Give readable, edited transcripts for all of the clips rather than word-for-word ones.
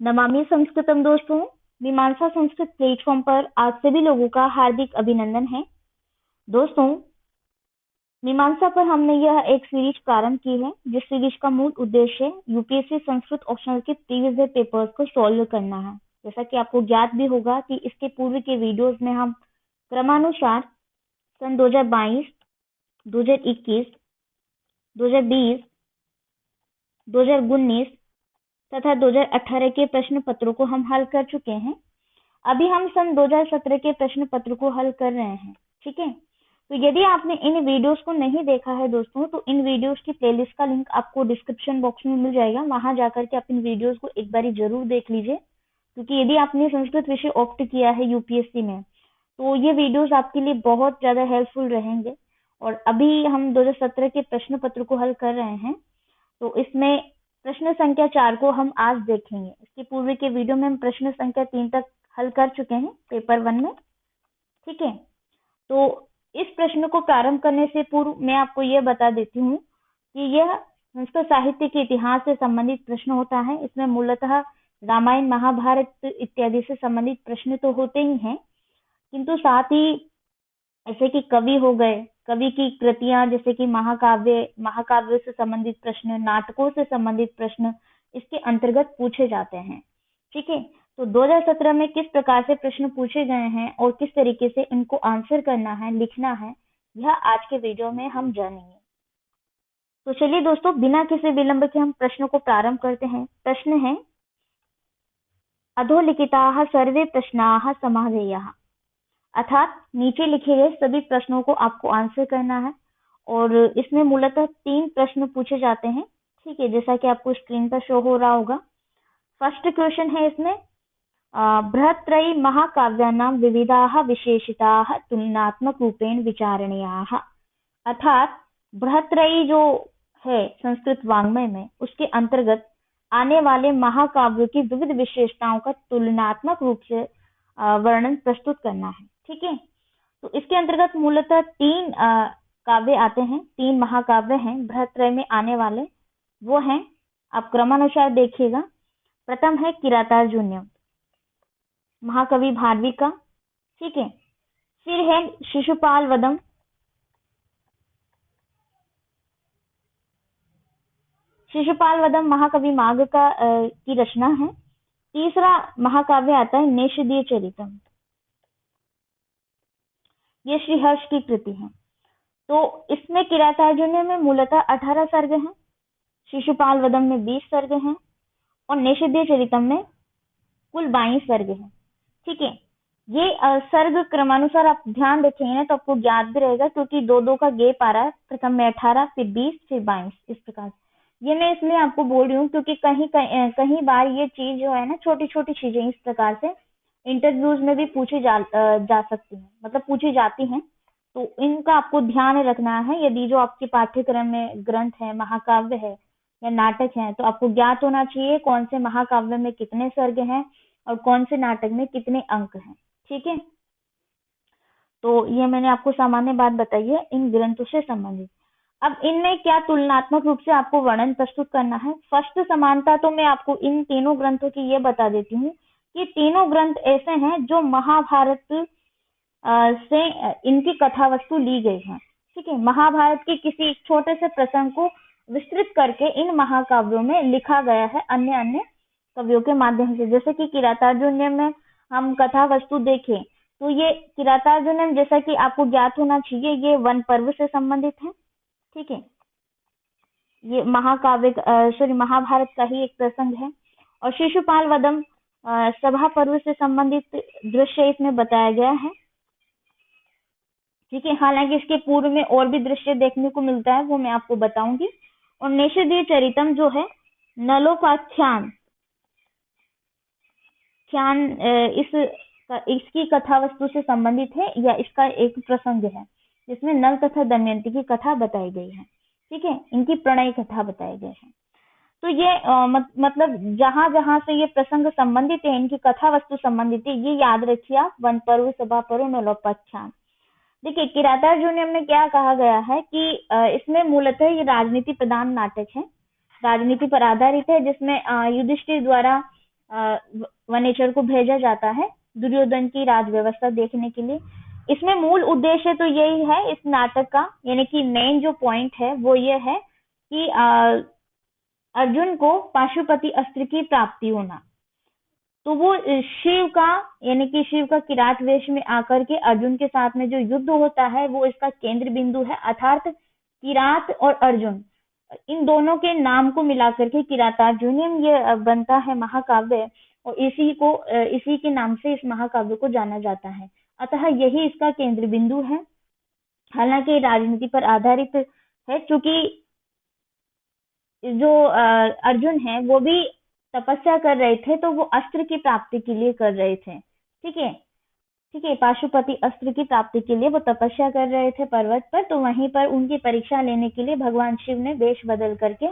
नमामि संस्कृतम दोस्तों, मीमांसा संस्कृत प्लेटफॉर्म पर आप सभी लोगों का हार्दिक अभिनंदन है। दोस्तों, मीमांसा पर हमने यह एक सीरीज प्रारंभ की है, जिस सीरीज का मूल उद्देश्य यूपीएससी संस्कृत ऑप्शनल के प्रीवियस ईयर पेपर्स को सॉल्व करना है। जैसा कि आपको ज्ञात भी होगा कि इसके पूर्व के वीडियोस में हम क्रमानुसार सन 2022, 2021, 2020, 2019 तथा 2018 के प्रश्न पत्रों को हम हल कर चुके हैं। अभी हम सन 2017 के प्रश्न पत्र को हल कर रहे हैं। ठीक है, तो यदि आपने इन वीडियोस को नहीं देखा है दोस्तों, तो इन वीडियोस की प्लेलिस्ट का लिंक आपको डिस्क्रिप्शन बॉक्स में मिल जाएगा। वहां जाकर के आप इन वीडियोस को एक बारी जरूर देख लीजिए, क्योंकि यदि आपने संस्कृत विषय ऑप्ट किया है यूपीएससी में, तो ये वीडियोस आपके लिए बहुत ज्यादा हेल्पफुल रहेंगे। और अभी हम 2017 के प्रश्न पत्र को हल कर रहे हैं, तो इसमें प्रश्न संख्या 4 को हम आज देखेंगे। इसके पूर्व के वीडियो में हम प्रश्न संख्या 3 तक हल कर चुके हैं पेपर 1 में। ठीक है, तो इस प्रश्न को प्रारंभ करने से पूर्व मैं आपको यह बता देती हूँ कि यह संस्कृत साहित्य के इतिहास से संबंधित प्रश्न होता है। इसमें मूलतः रामायण, महाभारत इत्यादि से संबंधित प्रश्न तो होते ही हैं, किंतु साथ ही ऐसे कि कवि हो गए, कवि की कृतियां जैसे कि महाकाव्य से संबंधित प्रश्न, नाटकों से संबंधित प्रश्न इसके अंतर्गत पूछे जाते हैं। ठीक है, तो 2017 में किस प्रकार से प्रश्न पूछे गए हैं और किस तरीके से इनको आंसर करना है, लिखना है, यह आज के वीडियो में हम जानेंगे। तो चलिए दोस्तों, बिना किसी विलंब के हम प्रश्नों को प्रारंभ करते हैं। प्रश्न है, अधोलिखिताः सर्वे प्रश्नाः समाधेयाः, अर्थात नीचे लिखे गए सभी प्रश्नों को आपको आंसर करना है। और इसमें मूलतः 3 प्रश्न पूछे जाते हैं। ठीक है, जैसा कि आपको स्क्रीन पर शो हो रहा होगा। फर्स्ट क्वेश्चन है इसमें, बृहत्त्रयी महाकाव्यानां विविधाः विशेषिताः तुलनात्मक रूपेण विचारणीयाः, अर्थात बृहत्त्रयी जो है संस्कृत वाङ्मय में, उसके अंतर्गत आने वाले महाकाव्यों की विविध विशेषताओं का तुलनात्मक रूप से वर्णन प्रस्तुत करना है। ठीक है, तो इसके अंतर्गत मूलतः 3 काव्य आते हैं, 3 महाकाव्य हैं बृहत्त्रय में आने वाले। वो हैं, आप क्रमानुसार देखिएगा। प्रथम है किरातार्जुनीयम, महाकवि भारवी का। ठीक है, फिर है शिशुपाल वधम, शिशुपाल वधम महाकवि माघ का की रचना है। तीसरा महाकाव्य आता है नेषदीय चरितम, ये श्रीहर्ष की कृति है। तो इसमें किरातार्जुनीय में मूलतः 18 सर्ग हैं, शिशुपाल वधम में 20 सर्ग हैं और नेषदीय चरितम में कुल 22 सर्ग हैं। ठीक है, ये सर्ग क्रमानुसार आप ध्यान रखेंगे ना, तो आपको ज्ञात भी रहेगा, क्योंकि 2-2 का गैप आ रहा है। प्रथम में 18, फिर 20, फिर 22, इस प्रकार। ये मैं इसलिए आपको बोल रही हूँ क्योंकि कहीं बार ये चीज जो है ना, छोटी छोटी चीजें इस प्रकार से इंटरव्यूज में भी पूछी जा सकती हैं, मतलब पूछी जाती हैं। तो इनका आपको ध्यान रखना है। यदि जो आपके पाठ्यक्रम में ग्रंथ है, महाकाव्य है या नाटक है, तो आपको ज्ञात होना चाहिए कौन से महाकाव्य में कितने सर्ग हैं और कौन से नाटक में कितने अंक हैं। ठीक है, तो ये मैंने आपको सामान्य बात बताई है इन ग्रंथों से संबंधित। अब इनमें क्या तुलनात्मक रूप से आपको वर्णन प्रस्तुत करना है। फर्स्ट समानता तो मैं आपको इन तीनों ग्रंथों की ये बता देती हूँ कि तीनों ग्रंथ ऐसे हैं जो महाभारत से इनकी कथा वस्तु ली गई है। ठीक है, महाभारत के किसी छोटे से प्रसंग को विस्तृत करके इन महाकाव्यों में लिखा गया है अन्य अन्य कवियों के माध्यम से। जैसे कि किरातार्जुनीयम में हम कथा वस्तु देखें, तो ये किरातार्जुनीयम, जैसा कि आपको ज्ञात होना चाहिए, ये वन पर्व से संबंधित है। ठीक है, ये महाभारत का ही एक प्रसंग है। और शिशुपाल वधम सभा पर्व से संबंधित दृश्य इसमें बताया गया है। ठीक है, हालांकि इसके पूर्व में और भी दृश्य देखने को मिलता है, वो मैं आपको बताऊंगी। और नेषदीय चरितम जो है, नलोपाख्यान इसकी कथा वस्तु से संबंधित है, या इसका एक प्रसंग है जिसमें नल तथा दमयंती की कथा बताई गई है। ठीक है, इनकी प्रणय कथा बताई गई है। तो ये मतलब जहां जहां से ये प्रसंग संबंधित है, इनकी कथा वस्तु संबंधित है, ये याद रखिए आप। वन पर्व, सभा पर्व, नलोपाख्यान। देखिए, किरातार्जुनीयम में क्या कहा गया है कि इसमें मूलतः ये राजनीति प्रधान नाटक है, राजनीति पर आधारित है, जिसमें युधिष्ठिर द्वारा वनेचर को भेजा जाता है दुर्योधन की राज व्यवस्था देखने के लिए। इसमें मूल उद्देश्य तो यही है इस नाटक का, यानी कि मेन जो पॉइंट है वो ये है कि अर्जुन को पाशुपति अस्त्र की प्राप्ति होना। तो वो शिव का, यानी कि शिव का किरात वेश में आकर के अर्जुन के साथ में जो युद्ध होता है वो इसका केंद्र बिंदु है। अर्थात किरात और अर्जुन, इन दोनों के नाम को मिलाकर के किरातार्जुनीयम ये बनता है महाकाव्य, और इसी के नाम से इस महाकाव्य को जाना जाता है। अतः यही इसका केंद्र बिंदु है। हालांकि राजनीति पर आधारित है, क्योंकि जो अर्जुन है वो भी तपस्या कर रहे थे, तो वो अस्त्र की प्राप्ति के लिए कर रहे थे। ठीक है, ठीक है, पाशुपति अस्त्र की प्राप्ति के लिए वो तपस्या कर रहे थे पर्वत पर। तो वहीं पर उनकी परीक्षा लेने के लिए भगवान शिव ने वेश बदल करके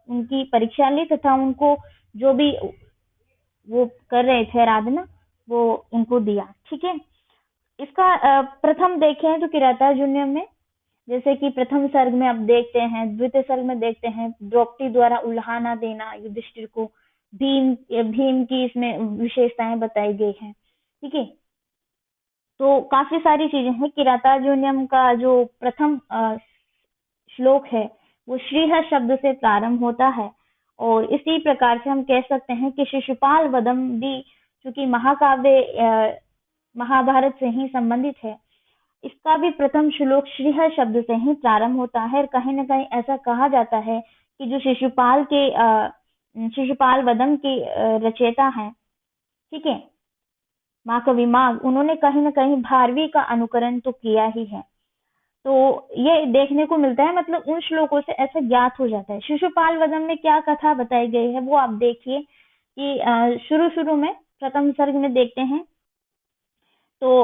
उनकी परीक्षा ली, तथा उनको जो भी वो कर रहे थे आराधना वो उनको दिया। ठीक है, इसका प्रथम देखें तो किरातार्जुनीयम में, जैसे कि प्रथम सर्ग में आप देखते हैं, द्वितीय सर्ग में देखते हैं द्रौपदी द्वारा उल्हाना देना युधिष्ठिर को, भीम की इसमें विशेषताएं बताई गई हैं। ठीक है, तो काफी सारी चीजें हैं। किरातार्जुनीयम का जो प्रथम श्लोक है वो श्रीह शब्द से प्रारंभ होता है, और इसी प्रकार से हम कह सकते हैं कि शिशुपाल वधम भी, चूंकि महाकाव्य महाभारत से ही संबंधित है, इसका भी प्रथम श्लोक श्रीह शब्द से ही प्रारंभ होता है। कहीं ना कहीं ऐसा कहा जाता है कि जो शिशुपाल वधम के रचयिता हैं, ठीक है, महाकवि माघ, उन्होंने कहीं ना कहीं भारवी का अनुकरण तो किया ही है। तो ये देखने को मिलता है, मतलब उन श्लोकों से ऐसा ज्ञात हो जाता है। शिशुपाल वधम में क्या कथा बताई गई है वो आप देखिए कि शुरू शुरू में प्रथम सर्ग में देखते हैं। तो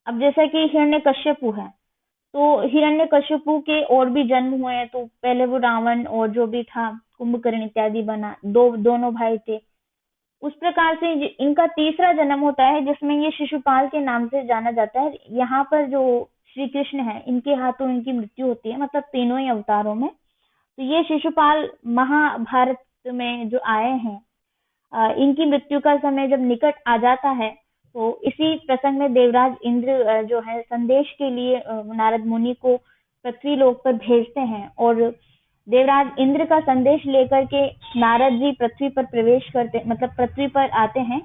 अब जैसा कि हिरण्यकश्यपु है, तो हिरण्यकश्यपु के और भी जन्म हुए हैं। तो पहले वो रावण और जो भी था कुंभकर्ण इत्यादि बना, दोनों भाई थे। उस प्रकार से इनका तीसरा जन्म होता है, जिसमें ये शिशुपाल के नाम से जाना जाता है। यहाँ पर जो श्री कृष्ण है, इनके हाथों इनकी मृत्यु होती है, मतलब तीनों ही अवतारों में। तो ये शिशुपाल महाभारत में जो आए हैं, इनकी मृत्यु का समय जब निकट आ जाता है, तो इसी प्रसंग में देवराज इंद्र जो है संदेश के लिए नारद मुनि को पृथ्वी लोक पर भेजते हैं, और देवराज इंद्र का संदेश लेकर के नारद जी पृथ्वी पर प्रवेश करते, मतलब पृथ्वी पर आते हैं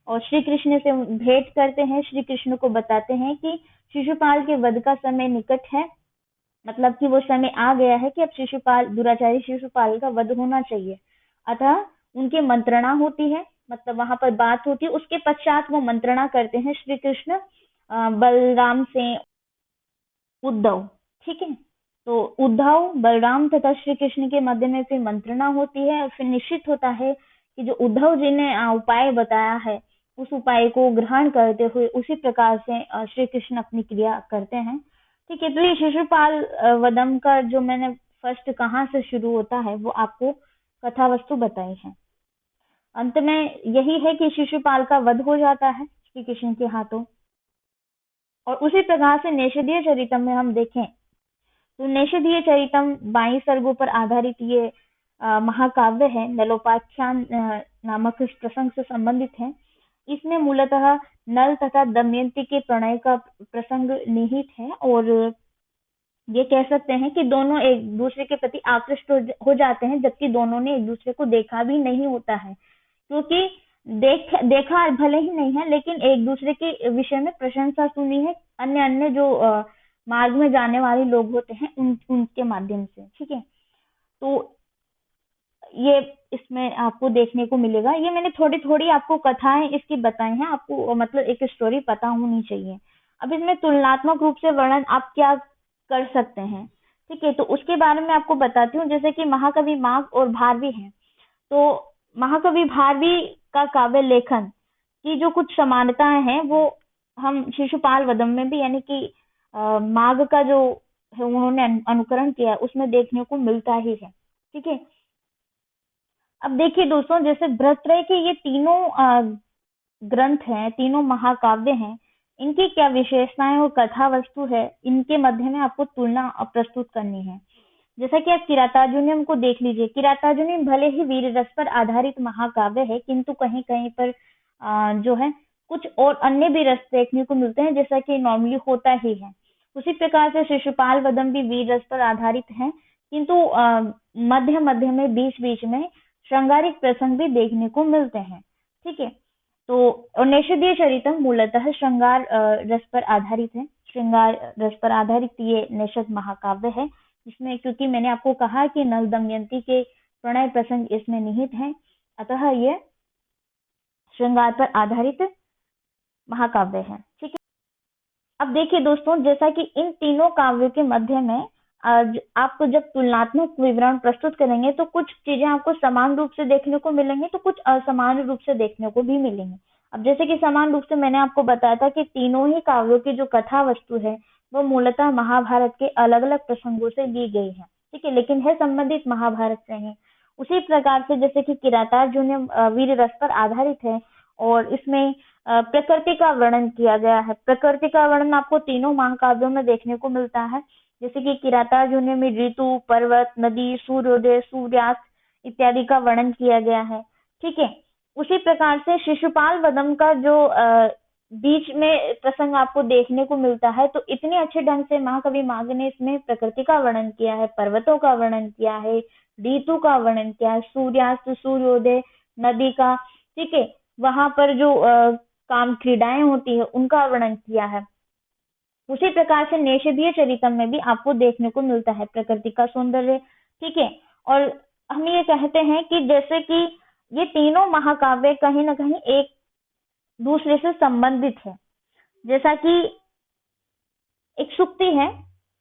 और श्री कृष्ण से भेंट करते हैं। श्री कृष्ण को बताते हैं कि शिशुपाल के वध का समय निकट है, मतलब कि वो समय आ गया है कि अब दुराचारी शिशुपाल का वध होना चाहिए। अतः उनकी मंत्रणा होती है, मतलब वहां पर बात होती है। उसके पश्चात वो मंत्रणा करते हैं श्री कृष्ण बलराम से उद्धव। ठीक है, तो उद्धव, बलराम तथा श्री कृष्ण के मध्य में फिर मंत्रणा होती है, और फिर निश्चित होता है कि जो उद्धव जी ने उपाय बताया है उस उपाय को ग्रहण करते हुए उसी प्रकार से श्री कृष्ण अपनी क्रिया करते हैं। ठीक है, तो ये शिशुपाल वधम का जो मैंने फर्स्ट कहाँ से शुरू होता है वो आपको कथा वस्तु बताई है। अंत में यही है कि शिशुपाल का वध हो जाता है श्री कृष्ण के हाथों। और उसी प्रकार से नेषधीय चरितम में हम देखें तो नेषधीय चरितम 22 सर्गों पर आधारित ये महाकाव्य है, नलोपाख्यान नामक इस प्रसंग से संबंधित है। इसमें मूलतः नल तथा दमयंती के प्रणय का प्रसंग निहित है, और ये कह सकते हैं कि दोनों एक दूसरे के प्रति आकृष्ट हो जाते हैं, जबकि दोनों ने एक दूसरे को देखा भी नहीं होता है, क्योंकि देखा भले ही नहीं है, लेकिन एक दूसरे के विषय में प्रशंसा सुनी है अन्य अन्य जो मार्ग में जाने वाले लोग होते हैं उनके माध्यम से। ठीक है, तो ये इसमें आपको देखने को मिलेगा। ये मैंने थोड़ी थोड़ी आपको कथाएं इसकी बताई हैं, आपको मतलब एक स्टोरी पता होनी चाहिए। अब इसमें तुलनात्मक रूप से वर्णन आप क्या कर सकते हैं, ठीक है, तो उसके बारे में आपको बताती हूँ। जैसे कि महाकवि माघ और भारवी हैं, तो महाकवि भारवी का काव्य लेखन की जो कुछ समानताएं हैं वो हम शिशुपाल वधम में भी, यानी कि माघ का जो है उन्होंने अनुकरण किया उसमें देखने को मिलता ही है। ठीक है, अब देखिए दोस्तों, जैसे भ्रातृहरि के ये तीनों ग्रंथ हैं, तीनों महाकाव्य हैं, इनकी क्या विशेषताएं और कथा वस्तु है, इनके मध्य में आपको तुलना प्रस्तुत करनी है। जैसा कि आप किरातार्जुनीयम को देख लीजिए, किरातार्जुनीयम भले ही वीर रस पर आधारित महाकाव्य है, किंतु कहीं कहीं पर जो है कुछ और अन्य भी रस देखने को मिलते हैं, जैसा कि नॉर्मली होता ही है। उसी प्रकार से शिशुपाल वदम भी वीर रस पर आधारित है, किंतु मध्य मध्य में बीच बीच में श्रृंगारिक प्रसंग भी देखने को मिलते हैं। ठीक है, तो और नैषधीय चरितम मूलतः श्रृंगार रस पर आधारित है। श्रृंगार रस पर आधारित ये नैषध महाकाव्य है, इसमें क्योंकि मैंने आपको कहा कि नल दमयंती के प्रणय प्रसंग इसमें निहित हैं, अतः ये श्रृंगार पर आधारित महाकाव्य है। ठीक है, अब देखिए दोस्तों, जैसा कि इन तीनों काव्यों के मध्य में आज आपको जब तुलनात्मक विवरण प्रस्तुत करेंगे तो कुछ चीजें आपको समान रूप से देखने को मिलेंगी, तो कुछ असमान रूप से देखने को भी मिलेंगी। अब जैसे कि समान रूप से मैंने आपको बताया था कि तीनों ही काव्यों की जो कथा वस्तु है वो मूलतः महाभारत के अलग अलग प्रसंगों से ली गई है। ठीक है, लेकिन है संबंधित महाभारत से है। उसी प्रकार से जैसे कि किरातार्जुनीयम वीर रस पर आधारित है और इसमें प्रकृति का वर्णन किया गया है। प्रकृति का वर्णन आपको तीनों महाकाव्यों में देखने को मिलता है, जैसे कि किरातार्जुनीयम में ऋतु, पर्वत, नदी, सूर्योदय, सूर्यास्त इत्यादि का वर्णन किया गया है। ठीक है, उसी प्रकार से शिशुपाल वदम का जो बीच में प्रसंग आपको देखने को मिलता है, तो इतने अच्छे ढंग से महाकवि माघ ने इसमें प्रकृति का वर्णन किया है, पर्वतों का वर्णन किया है, ऋतु का वर्णन किया है, सूर्यास्त, सूर्योदय, नदी का, ठीक है, वहां पर जो काम क्रीडाएं होती है उनका वर्णन किया है। उसी प्रकार से नैषधीय चरितम में भी आपको देखने को मिलता है प्रकृति का सौंदर्य। ठीक है, और हम ये कहते हैं कि जैसे कि ये तीनों महाकाव्य कहीं ना कहीं एक दूसरे से संबंधित है। जैसा कि एक सूक्ति है,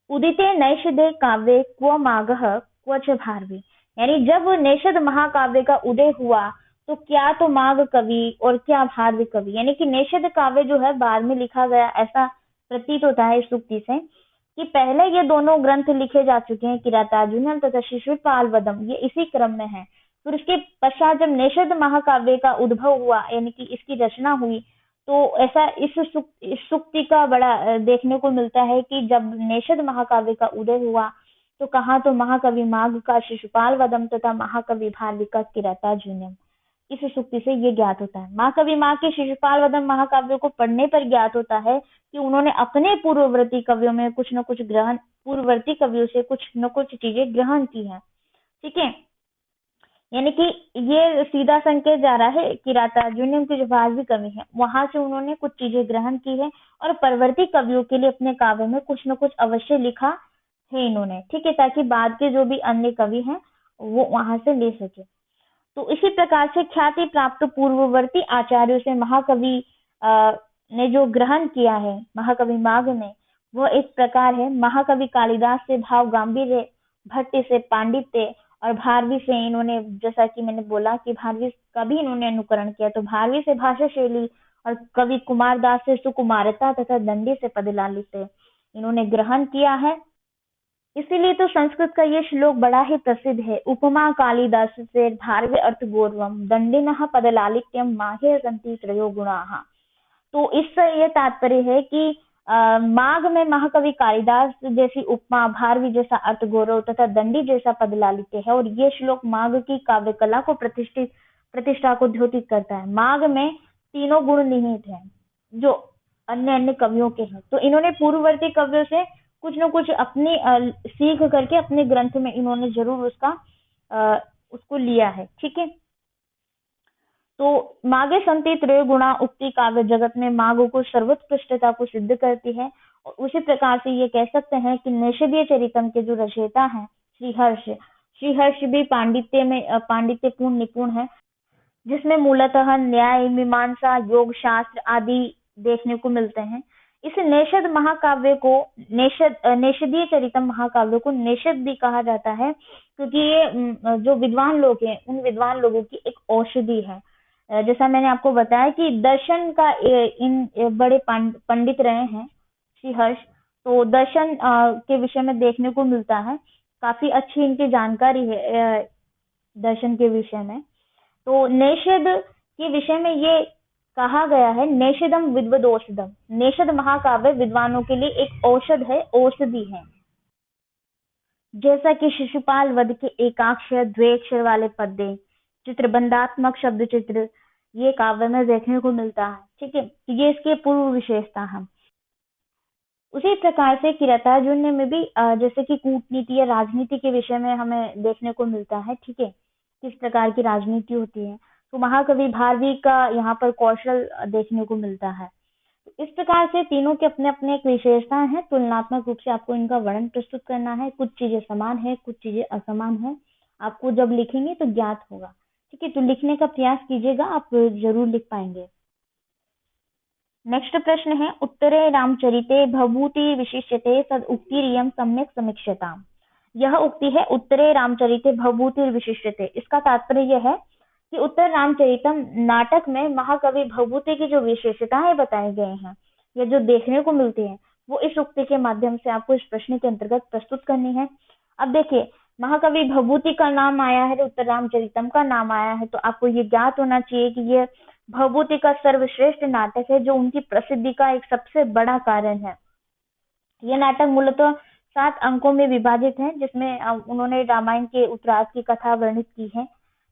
उदिते नैषधे काव्ये क्व माघः क्व च भारवी, यानी जब नैषध महाकाव्य का उदय हुआ तो क्या तो माघ कवि और क्या भारवी कवि, यानी कि नैषध काव्य जो है बाद में लिखा गया, ऐसा प्रतीत होता है इस सूक्ति से कि पहले ये दोनों ग्रंथ लिखे जा चुके हैं, किरातार्जुनीयम तथा शिशुपाल वदम, ये इसी क्रम में है। फिर उसके पश्चात जब नैषध महाकाव्य का उद्भव हुआ, यानी कि इसकी रचना हुई, तो ऐसा इस सूक्ति का बड़ा देखने को मिलता है कि जब नैषध महाकाव्य का उदय हुआ तो कहा तो महाकवि माघ का शिशुपाल वदम तथा महाकवि भारवी का किरातार्जुनीयम। इस सूक्ति से ये ज्ञात होता है। महाकवि माघ के शिशुपाल वदम महाकाव्यों को पढ़ने पर ज्ञात होता है कि उन्होंने अपने पूर्ववर्ती कवियों में कुछ न कुछ ग्रहण, पूर्ववर्ती कवियों से कुछ न कुछ चीजें ग्रहण की हैं। ठीक है, यानी कि ये सीधा संकेत जा रहा है किरातार्जुनीयम के जो भारवी कवि हैं वहां से उन्होंने कुछ चीजें ग्रहण की है और परवर्ती कवियों के लिए अपने काव्य में कुछ न कुछ अवश्य लिखा है इन्होंने। ठीक है, ताकि बाद के जो भी अन्य कवि हैं वो वहां से ले सके। तो इसी प्रकार से ख्याति प्राप्त पूर्ववर्ती आचार्यों से महाकवि ने जो ग्रहण किया है महाकवि माघ ने, वह एक प्रकार है। महाकवि कालिदास से भाव गांभीर्य, भट्ट से पांडित्य और भारवी से इन्होंने, जैसा कि मैंने बोला कि भारवी का भी इन्होंने अनुकरण किया, तो भारवी से भाषा शैली और कवि कुमारदास से सुकुमारता तथा दंडी से पदलालित्य इन्होंने ग्रहण किया है। इसीलिए तो संस्कृत का ये श्लोक बड़ा ही प्रसिद्ध है, उपमा कालिदास से भारवे अर्थ गौरवम दंडिनः पदलालित्यम माहे सन्ति त्रयो गुणाः। तो इससे ये तात्पर्य है कि माघ में महाकवि कालिदास जैसी उपमा, भारवी जैसा अर्थ गौरव तथा दंडी जैसा पदलालित्य है, और ये श्लोक माघ की काव्य कला को प्रतिष्ठा को द्योतित करता है। माघ में तीनों गुण निहित हैं जो अन्य अन्य कवियों के हैं, तो इन्होंने पूर्ववर्ती कवियों से कुछ न कुछ अपनी सीख करके अपने ग्रंथ में इन्होंने जरूर उसको लिया है। ठीक है, तो माघे संति त्रय गुणा उक्ति काव्य जगत में माघ को सर्वोत्कृष्टता को सिद्ध करती है। और उसी प्रकार से ये कह सकते हैं कि नैषधीय चरितम के जो रचयिता हैं श्रीहर्ष भी पांडित्यपूर्ण निपुण है, जिसमें मूलतः न्याय, मीमांसा, योग शास्त्र आदि देखने को मिलते हैं। इस नैषध महाकाव्य को नैषधीय चरितम महाकाव्य को नैषध भी कहा जाता है, क्योंकि ये जो विद्वान लोग हैं उन विद्वान लोगों की एक औषधि है। जैसा मैंने आपको बताया कि दर्शन का इन बड़े पंडित रहे हैं श्रीहर्ष, तो दर्शन के विषय में देखने को मिलता है, काफी अच्छी इनकी जानकारी है दर्शन के विषय में। तो नैषध के विषय में ये कहा गया है, नैषधम विद्वदौषधम, नैषध महाकाव्य विद्वानों के लिए एक औषध है, औषधि है। जैसा कि शिशुपाल वध के एकाक्षर द्वैक्षर वाले पद्य, चित्रबंधात्मक शब्द चित्र, ये काव्य में देखने को मिलता है। ठीक है, तो ये इसके पूर्व विशेषता है। उसी प्रकार से किरातार्जुनीय में भी जैसे कि कूटनीति या राजनीति के विषय में हमें देखने को मिलता है। ठीक है, किस प्रकार की राजनीति होती है, तो महाकवि भारवी का यहाँ पर कौशल देखने को मिलता है। तो इस प्रकार से तीनों के अपने अपने एक विशेषताएं हैं। तुलनात्मक रूप से आपको इनका वर्णन प्रस्तुत करना है। कुछ चीजें समान है, कुछ चीजें असमान है। आपको जब लिखेंगे तो ज्ञात होगा। ठीक है, तो लिखने का प्रयास कीजिएगा, आप जरूर लिख पाएंगे। नेक्स्ट प्रश्न है, उत्तरे रामचरिते भवभूति विशिष्यते तद उक्तिरियं सम्यक समीक्षताम्। यह उक्ति है उत्तरे रामचरिते भवभूति विशिष्यते। इसका तात्पर्य यह है कि उत्तर रामचरितम नाटक में महाकवि भवभूति की जो विशेषताएं बताए गए हैं या जो देखने को मिलती हैं, वो इस उक्ति के माध्यम से आपको इस प्रश्न के अंतर्गत प्रस्तुत करनी है। अब देखिए, महाकवि भवभूति का नाम आया है, उत्तर रामचरितम का नाम आया है, तो आपको ये ज्ञात होना चाहिए कि ये भवभूति का सर्वश्रेष्ठ नाटक है, जो उनकी प्रसिद्धि का एक सबसे बड़ा कारण है। यह नाटक मूलतः 7 अंकों में विभाजित है, जिसमें उन्होंने रामायण के उत्तरार्ध की कथा वर्णित की है।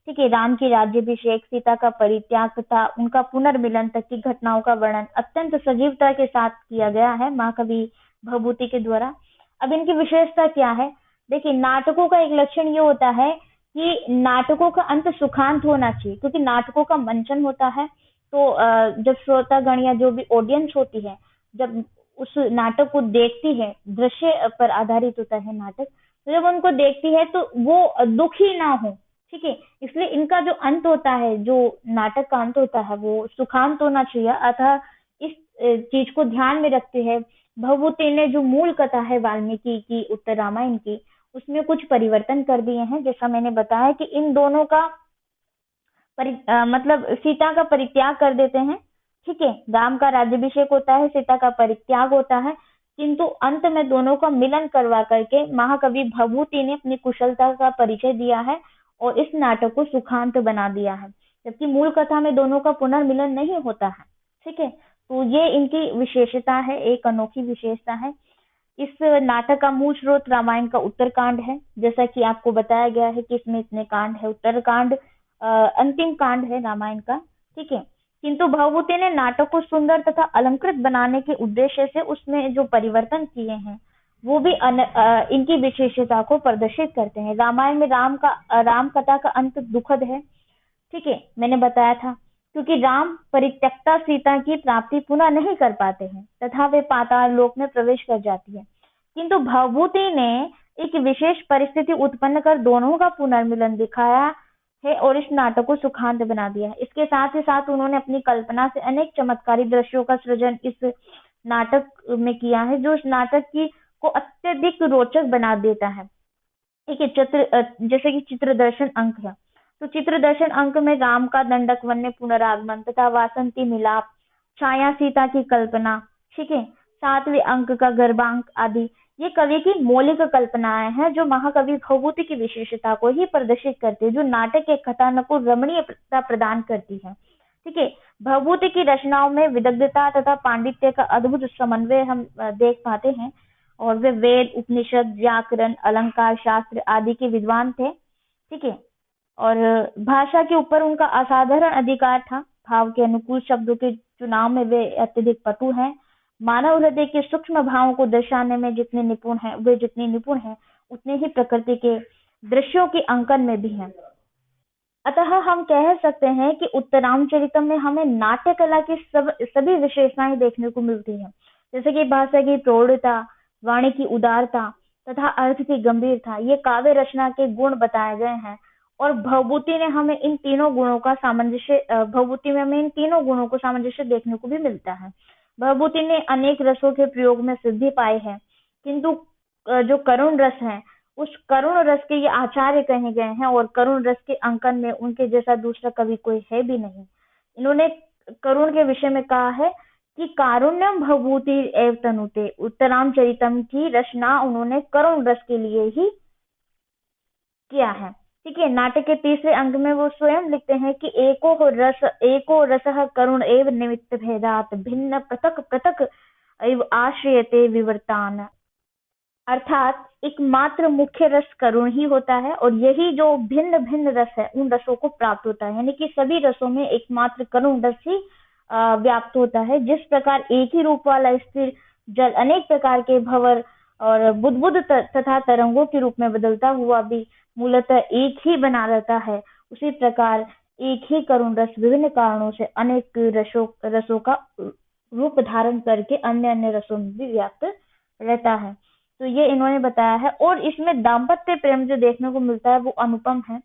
ठीक है, राम की राज्याभिषेक, सीता का परित्याग तथा उनका पुनर्मिलन तक की घटनाओं का वर्णन अत्यंत सजीवता के साथ किया गया है महाकवि भवभूति के द्वारा। अब इनकी विशेषता क्या है? देखिए, नाटकों का एक लक्षण ये होता है कि नाटकों का अंत सुखांत होना चाहिए, क्योंकि नाटकों का मंचन होता है। तो जब श्रोतागण या जो भी ऑडियंस होती है, जब उस नाटक को देखती है, दृश्य पर आधारित होता है नाटक, तो जब उनको देखती है तो वो दुखी ना हो। ठीक है, इसलिए इनका जो अंत होता है, जो नाटक का अंत होता है, वो सुखांत होना चाहिए। अतः इस चीज को ध्यान में रखते हैं भवभूति ने जो मूल कथा है वाल्मीकि की उत्तर रामायण की, उसमें कुछ परिवर्तन कर दिए हैं। जैसा मैंने बताया कि इन दोनों का मतलब सीता का परित्याग कर देते हैं। ठीक है, राम का राज्याभिषेक होता है, सीता का परित्याग होता है, किंतु अंत में दोनों का मिलन करवा करके महाकवि भवभूति ने अपनी कुशलता का परिचय दिया है और इस नाटक को सुखांत बना दिया है, जबकि मूल कथा में दोनों का पुनर्मिलन नहीं होता है। ठीक है, तो ये इनकी विशेषता है, एक अनोखी विशेषता है। इस नाटक का मूल स्रोत रामायण का उत्तरकांड है। जैसा कि आपको बताया गया है कि इसमें इतने कांड है। उत्तरकांड अंतिम कांड है रामायण का। ठीक है, किंतु भवभूति ने नाटक को सुंदर तथा अलंकृत बनाने के उद्देश्य से उसमें जो परिवर्तन किए हैं, वो भी इनकी विशेषता को प्रदर्शित करते हैं। रामायण में राम कथा का अंत दुखद है। ठीक है, मैंने बताया था, क्योंकि राम परित्यक्ता सीता की प्राप्ति पुनः नहीं कर पाते हैं तथा वे पाताल लोक में प्रवेश कर जाती है। किंतु भवभूति ने एक विशेष परिस्थिति उत्पन्न कर दोनों का पुनर्मिलन दिखाया है और इस नाटक को सुखांत बना दिया है। इसके साथ ही साथ उन्होंने अपनी कल्पना से अनेक चमत्कारी दृश्यों का सृजन इस नाटक में किया है, जो इस नाटक की को अत्यधिक रोचक बना देता है। ठीक है, जैसे कि चित्र दर्शन अंक है, तो चित्र दर्शन अंक में राम का दंडक वन में पुनरागमन तथा वासंती मिलाप, छाया सीता की कल्पना, ठीक है, 7वें अंक का गर्भांक आदि, ये कवि की मौलिक कल्पनाएं हैं, जो महाकवि भवभूति की विशेषता को ही प्रदर्शित करती है, जो नाटक के कथानक को रमणीयता प्रदान करती है। ठीक है, भवभूति की रचनाओं में विदग्धता तथा पांडित्य का अद्भुत समन्वय हम देख पाते हैं और वे वेद, उपनिषद, व्याकरण, अलंकार शास्त्र आदि के विद्वान थे। ठीक है, और भाषा के ऊपर उनका असाधारण अधिकार था। भाव के अनुकूल शब्दों के चुनाव में वे अत्यधिक पटु हैं। मानव हृदय के सूक्ष्म भावों को दर्शाने में जितने निपुण हैं, उतने ही प्रकृति के दृश्यों के अंकन में भी हैं। अतः हम कह सकते हैं कि उत्तरामचरितम में हमें नाट्य कला की सभी विशेषताएं देखने को मिलती हैं, जैसे कि भाषा की प्रौढ़ता, वाणी की उदारता तथा अर्थ की गंभीरता, ये काव्य रचना के गुण बताए गए हैं। और भवभूति में हमें इन तीनों गुणों को सामंजस्य देखने को भी मिलता है। भवभूति ने अनेक रसों के प्रयोग में सिद्धि पाई है, किंतु जो करुण रस है, उस करुण रस के ये आचार्य कहे गए हैं और करुण रस के अंकन में उनके जैसा दूसरा कवि कोई है भी नहीं। इन्होंने करुण के विषय में कहा है कि कारुण्यम भवभूति एव तनुते, उत्तरामचरितम की रचना उन्होंने करुण रस के लिए ही किया है। ठीक है, नाटक के 3रे अंक में वो स्वयं लिखते हैं कि एको रसः करुण एव निमित्त भेदात भिन्न पृथक पृथक एव आश्रयते विवर्तान। अर्थात एकमात्र मुख्य रस करुण ही होता है और यही जो भिन्न भिन्न रस है उन रसों को प्राप्त होता है, यानी कि सभी रसों में एकमात्र करुण रस ही व्याप्त होता है। जिस प्रकार एक ही रूप वाला स्थिर जल अनेक प्रकार के भंवर और बुदबुद तथा तरंगों के रूप में बदलता हुआ भी मूलतः एक ही बना रहता है, उसी प्रकार एक ही करुण रस विभिन्न कारणों से अनेक रसों का रूप धारण करके अन्य अन्य रसों में भी व्याप्त रहता है। तो ये इन्होंने बताया है। और इसमें दाम्पत्य प्रेम जो देखने को मिलता है वो अनुपम है।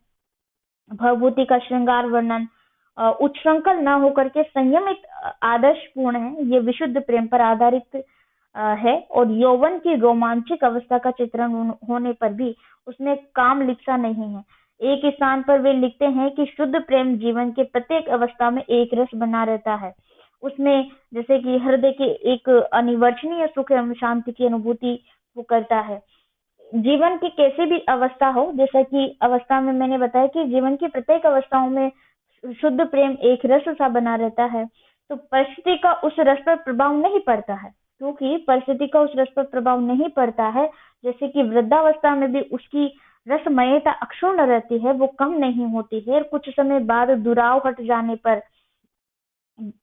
भवभूति का श्रृंगार वर्णन उच्छृंखल न होकर के संयमित आदर्श पूर्ण है। ये विशुद्ध प्रेम पर आधारित है और यौवन की रोमांचिक अवस्था का चित्रण होने पर भी उसमें काम लिप्सा नहीं है। एक स्थान पर वे लिखते हैं कि शुद्ध प्रेम जीवन के प्रत्येक अवस्था में एक रस बना रहता है। उसमें जैसे कि हृदय के एक अनिवर्चनीय सुख एवं शांति की अनुभूति वो करता है। जीवन की कैसी भी अवस्था हो, जैसा कि अवस्था में मैंने बताया कि जीवन की प्रत्येक अवस्थाओं में शुद्ध प्रेम एक रस सा बना रहता है। तो परिस्थिति का उस रस पर प्रभाव नहीं पड़ता है, क्योंकि परिस्थिति का उस रस पर प्रभाव नहीं पड़ता है। जैसे कि वृद्धावस्था में भी उसकी रसमयता अक्षुण्ण रहती है, वो कम नहीं होती है। कुछ समय बाद दुराव हट जाने पर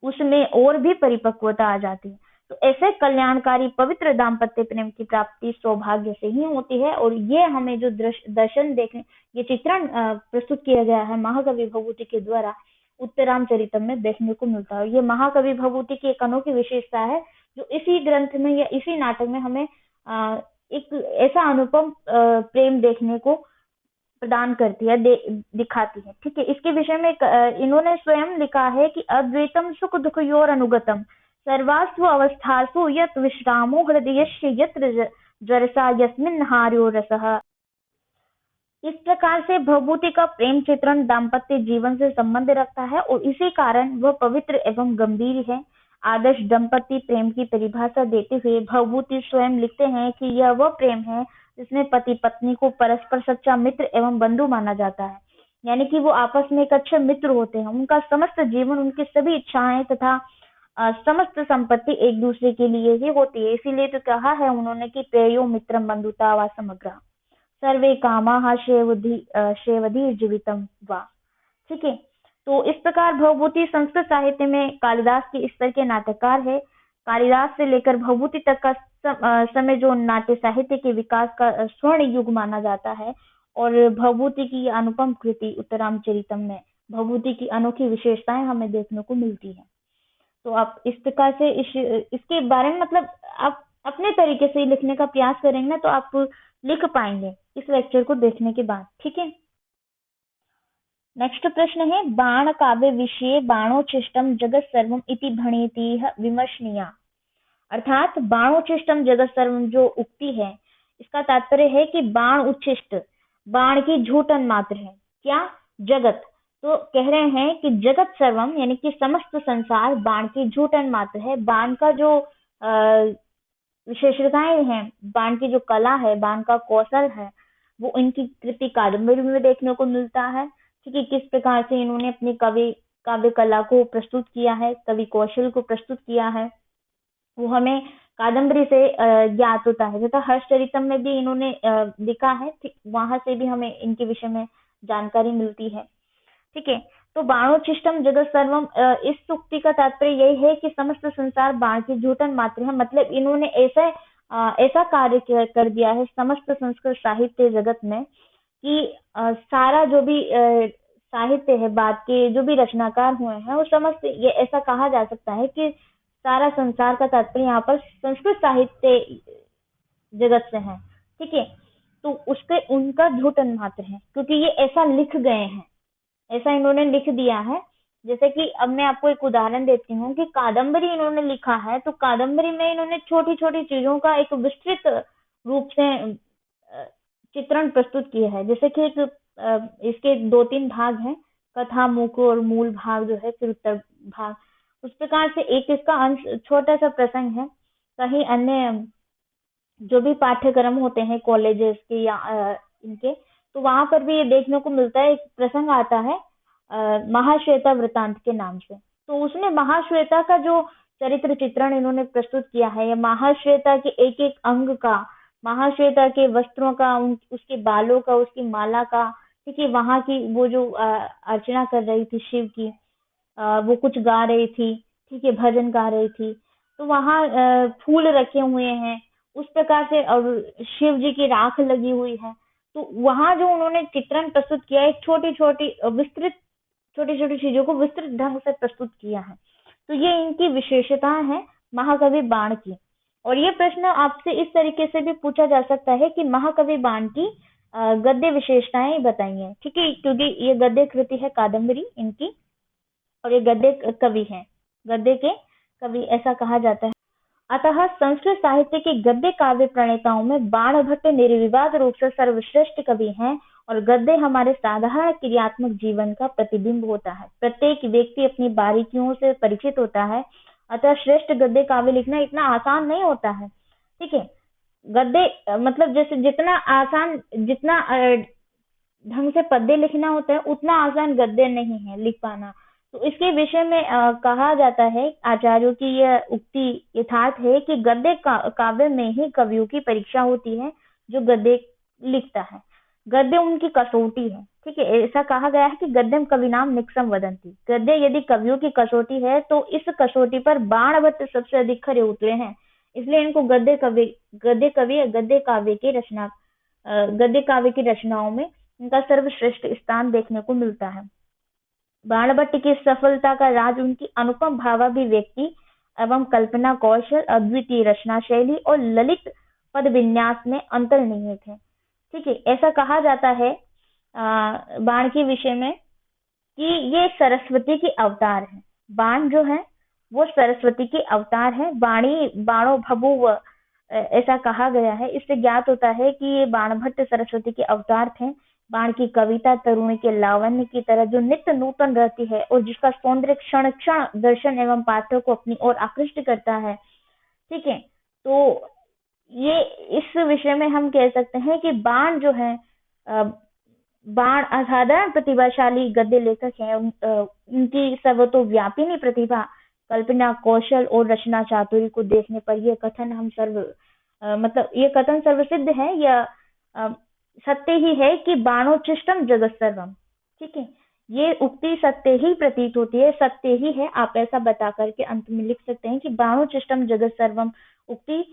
उसमें और भी परिपक्वता आ जाती है। तो ऐसे कल्याणकारी पवित्र दाम्पत्य प्रेम की प्राप्ति सौभाग्य से ही होती है। और ये हमें जो दर्शन देखने, ये चित्रण प्रस्तुत किया गया है महाकवि भवभूति के द्वारा उत्तरामचरितम में देखने को मिलता है। ये महाकवि भवभूति की एक अनोखी विशेषता है जो इसी ग्रंथ में या इसी नाटक में हमें एक ऐसा अनुपम प्रेम देखने को प्रदान करती है, दिखाती है। ठीक है, इसके विषय में इन्होंने स्वयं लिखा है कि अद्वैतम सुख दुखयोर अनुगतम सर्वास्व अवस्थासु यत विश्रामो हृदयस्य यत्र ज्वरसा यस्मिन् हार्यो रसः। इस प्रकार से भवभूति का प्रेम चित्रण दाम्पत्य जीवन से संबंध रखता है और इसी कारण वह पवित्र एवं गंभीर है। आदर्श दंपति प्रेम की परिभाषा देते हुए भवभूति स्वयं लिखते हैं कि यह वह प्रेम है जिसमें पति पत्नी को परस्पर सच्चा मित्र एवं बंधु माना जाता है, यानी कि वो आपस में एक अच्छे मित्र होते हैं। उनका समस्त जीवन, उनकी सभी इच्छाएं तथा समस्त संपत्ति एक दूसरे के लिए ही होती है। इसीलिए तो कहा है उन्होंने कि प्रेयो मित्रम बंधुता वा समग्र सर्वे कामाः शेवधि जीवितम वा। ठीक है, तो इस प्रकार भवभूति संस्कृत साहित्य में कालिदास के स्तर के नाटककार है। कालिदास से लेकर भवभूति तक का समय जो नाट्य साहित्य के विकास का स्वर्ण युग माना जाता है। और भवभूति की अनुपम कृति उत्तरामचरितम में भवभूति की अनोखी विशेषताएं हमें देखने को मिलती है। तो आप इस प्रकार से इसके बारे में मतलब आप अपने तरीके से लिखने का प्रयास करेंगे ना, तो आप लिख पाएंगे इस लेक्चर को देखने के बाद। ठीक है, नेक्स्ट प्रश्न है बाण काव्य विषय बाणोचिष्टम जगत सर्वम इति भणेति विमर्शनीया। अर्थात बाणोचिष्टम जगत सर्वम जो उक्ति है, इसका तात्पर्य है कि बाण उच्छिष्ट, बाण की झूठन मात्र है। क्या? जगत। तो कह रहे हैं कि जगत सर्वम यानी कि समस्त संसार बाण की झूठन मात्र है। बाण का जो विशेषताएं हैं, बाण की जो कला है, बाण का कौशल है, वो इनकी कृति कादम्बरी में देखने को मिलता है। ठीक है, किस प्रकार से इन्होंने अपनी काव्य कला को प्रस्तुत किया है, कवि कौशल को प्रस्तुत किया है, वो हमें कादम्बरी से ज्ञात होता है। तथा हर्षचरितम में भी इन्होंने लिखा है, वहां से भी हमें इनके विषय में जानकारी मिलती है। ठीक है, तो बाणोचिष्टम जगत सर्वम, इस सूक्ति का तात्पर्य यही है कि समस्त संसार बाण की झूठन मात्र है। मतलब इन्होंने ऐसा कार्य कर दिया है समस्त संस्कृत साहित्य जगत में कि सारा जो भी साहित्य है, बाद के जो भी रचनाकार हुए हैं, वो समस्त, ये ऐसा कहा जा सकता है कि सारा संसार का तात्पर्य यहाँ पर संस्कृत साहित्य जगत से है। ठीक है, तो उसके उनका झूठन मात्र है, क्योंकि ये ऐसा लिख गए हैं, ऐसा इन्होंने लिख दिया है। जैसे कि अब मैं आपको एक उदाहरण देती हूँ कि कादम्बरी इन्होंने लिखा है, तो कादम्बरी में इन्होंने छोटी छोटी चीजों का एक विस्तृत रूप से चित्रण प्रस्तुत किया है। जैसे कि इसके 2-3 भाग हैं, कथा, मुख्य और मूल भाग जो है, फिर उत्तर भाग। उस प्रकार से एक इसका अंश छोटा सा प्रसंग है। कहीं अन्य जो भी पाठ्यक्रम होते हैं कॉलेजेस के या इनके, तो वहां पर भी ये देखने को मिलता है। एक प्रसंग आता है महाश्वेता वृतांत के नाम से, तो उसमें महाश्वेता का जो चरित्र चित्रण इन्होंने प्रस्तुत किया है, या महाश्वेता के एक एक अंग का महाश्वेता के वस्त्रों का, उसके बालों का, उसकी माला का, ठीक है, वहां की वो जो अर्चना कर रही थी शिव की, वो कुछ गा रही थी, ठीक है, भजन गा रही थी। तो वहां फूल रखे हुए हैं उस प्रकार से, और शिव जी की राख लगी हुई है। तो वहां जो उन्होंने चित्रण प्रस्तुत किया है, छोटी छोटी विस्तृत, छोटी छोटी चीजों को विस्तृत ढंग से प्रस्तुत किया है। तो ये इनकी विशेषताएं हैं महाकवि बाण की। और ये प्रश्न आपसे इस तरीके से भी पूछा जा सकता है कि महाकवि बाण की गद्य विशेषताएं बताइए, ठीक है, क्योंकि ये गद्य कृति है, कादम्बरी इनकी, और ये गद्य कवि हैं, गद्य के कवि ऐसा कहा जाता है। अतः संस्कृत साहित्य के गद्य काव्य प्रणेताओं में बाणभट्ट निर्विवाद रूप से सर्वश्रेष्ठ कवि हैं। और गद्य हमारे साधारण क्रियात्मक जीवन का प्रतिबिंब होता है। प्रत्येक व्यक्ति अपनी बारीकियों से परिचित होता है, अतः श्रेष्ठ गद्य काव्य लिखना इतना आसान नहीं होता है, ठीक है। गद्य मतलब जैसे जितना आसान, जितना ढंग से पद्य लिखना होता है, उतना आसान गद्य नहीं है लिख पाना। तो इसके विषय में कहा जाता है, आचार्यों की यह उक्ति यथार्थ है कि गद्य काव्य में ही कवियों की परीक्षा होती है जो गद्य लिखता है। गद्य उनकी कसौटी है, ठीक है। ऐसा कहा गया है कि गद्यम कविनाम निक्सम वदंती, गद्य यदि कवियों की कसौटी है तो इस कसौटी पर बाणभट्ट सबसे अधिक खरे उतरे हैं। इसलिए इनको गद्य कवि, गद्य कवि या गद्य काव्य की रचना, गद्य काव्य की रचनाओं में इनका सर्वश्रेष्ठ स्थान देखने को मिलता है। बाणभट्ट की सफलता का राज उनकी अनुपम भावाभिव्यक्ति एवं कल्पना कौशल, अद्वितीय रचना शैली और ललित पद विन्यास में अंतर्निहित है, ठीक है। ऐसा कहा जाता है बाण के विषय में कि ये सरस्वती के अवतार है। बाण जो है वो सरस्वती के अवतार है। बाणी बाणो भभुव, ऐसा कहा गया है। इससे ज्ञात होता है कि ये बाणभट्ट सरस्वती के अवतार थे। बाण की कविता तरुणी के लावण्य की तरह जो नित्य नूतन रहती है और जिसका सौंदर्य क्षण क्षण दर्शन एवं पाठक को अपनी ओर आकृष्ट करता है, ठीक है। तो ये इस विषय में हम कह सकते हैं कि बाण जो है, बाण असाधारण प्रतिभाशाली गद्य लेखक है। उनकी सर्वतोव्यापिनी प्रतिभा, कल्पना कौशल और रचना चातुर्य को देखने पर यह कथन हम मतलब ये कथन सर्वसिद्ध है या सत्य ही है कि बाणोचिष्टम जगत सर्वम, ठीक है। ये उक्ति सत्य ही प्रतीत होती है, सत्य ही है। आप ऐसा बता करके अंत में लिख सकते हैं कि बाणोचिष्टम जगत सर्वम उक्ति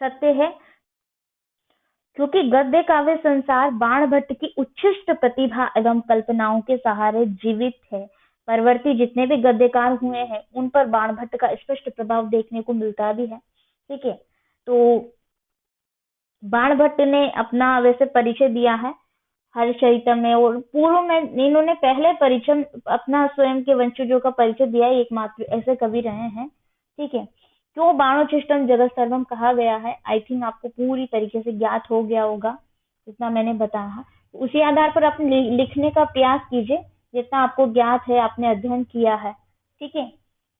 सत्य है, क्योंकि गद्य काव्य संसार बाणभट्ट की उच्छिष्ट प्रतिभा एवं कल्पनाओं के सहारे जीवित है। परवर्ती जितने भी गद्यकार हुए हैं उन पर बाणभट्ट का स्पष्ट प्रभाव देखने को मिलता भी है, ठीक है। तो बाणभट्ट ने अपना वैसे परिचय दिया है हर्षचरितम में, और पूर्व में इन्होंने पहले परिचय अपना स्वयं के वंशजों का परिचय दिया है, एकमात्र ऐसे कवि रहे हैं, ठीक है। क्यों बाणोचिष्टम जगत सर्वम कहा गया है, आई थिंक आपको पूरी तरीके से ज्ञात हो गया होगा जितना मैंने बताया। उसी आधार पर आप लिखने का प्रयास कीजिए जितना आपको ज्ञात है, आपने अध्ययन किया है, ठीक है।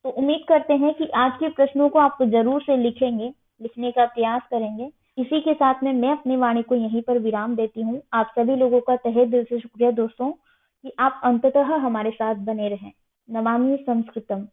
तो उम्मीद करते हैं कि आज के प्रश्नों को आप जरूर से लिखेंगे, लिखने का प्रयास करेंगे। इसी के साथ में मैं अपनी वाणी को यहीं पर विराम देती हूँ। आप सभी लोगों का तहे दिल से शुक्रिया दोस्तों कि आप अंततः हमारे साथ बने रहें। नमामि संस्कृतम।